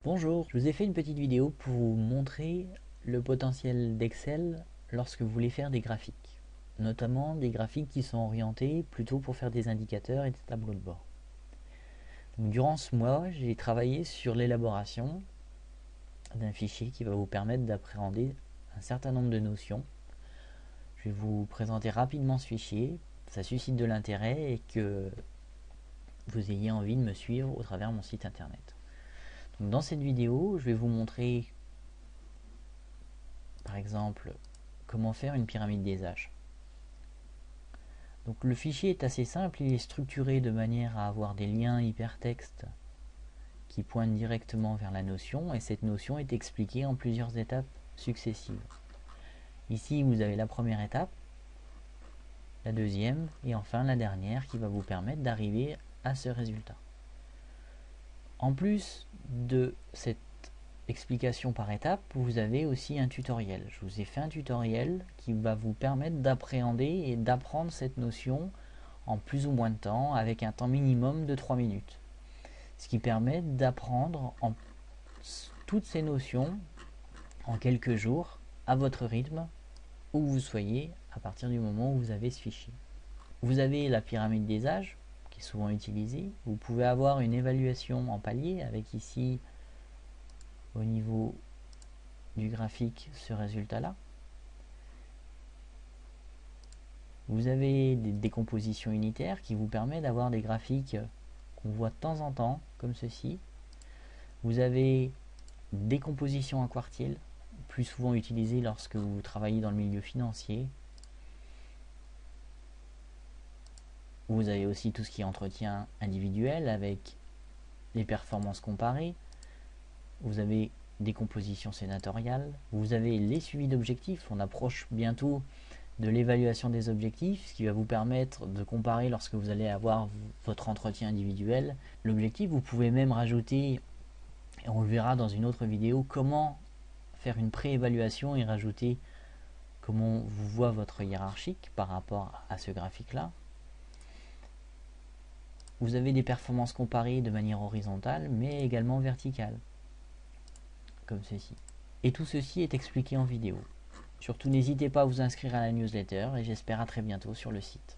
Bonjour, je vous ai fait une petite vidéo pour vous montrer le potentiel d'Excel lorsque vous voulez faire des graphiques. Notamment des graphiques qui sont orientés plutôt pour faire des indicateurs et des tableaux de bord. Donc, durant ce mois, j'ai travaillé sur l'élaboration d'un fichier qui va vous permettre d'appréhender un certain nombre de notions. Je vais vous présenter rapidement ce fichier, ça suscite de l'intérêt et que vous ayez envie de me suivre au travers de mon site internet. Donc, dans cette vidéo, je vais vous montrer par exemple comment faire une pyramide des âges. Donc le fichier est assez simple, il est structuré de manière à avoir des liens hypertextes qui pointent directement vers la notion, et cette notion est expliquée en plusieurs étapes successives. Ici vous avez la première étape, la deuxième et enfin la dernière qui va vous permettre d'arriver à ce résultat. En plus de cette explication par étape, vous avez aussi un tutoriel. Je vous ai fait un tutoriel qui va vous permettre d'appréhender et d'apprendre cette notion en plus ou moins de temps, avec un temps minimum de 3 minutes. Ce qui permet d'apprendre toutes ces notions en quelques jours, à votre rythme, où vous soyez, à partir du moment où vous avez ce fichier. Vous avez la pyramide des âges, qui est souvent utilisée. Vous pouvez avoir une évaluation en palier, avec ici, au niveau du graphique, ce résultat-là. Vous avez des décompositions unitaires qui vous permettent d'avoir des graphiques qu'on voit de temps en temps, comme ceci. Vous avez des compositions en quartiles, plus souvent utilisées lorsque vous travaillez dans le milieu financier. Vous avez aussi tout ce qui est entretien individuel avec les performances comparées. Vous avez des compositions sénatoriales. Vous avez les suivis d'objectifs. On approche bientôt de l'évaluation des objectifs, ce qui va vous permettre de comparer lorsque vous allez avoir votre entretien individuel. L'objectif, vous pouvez même rajouter, et on le verra dans une autre vidéo, comment faire une pré-évaluation et rajouter comment vous voit votre hiérarchique par rapport à ce graphique-là. Vous avez des performances comparées de manière horizontale, mais également verticale, comme ceci. Et tout ceci est expliqué en vidéo. Surtout, n'hésitez pas à vous inscrire à la newsletter et j'espère à très bientôt sur le site.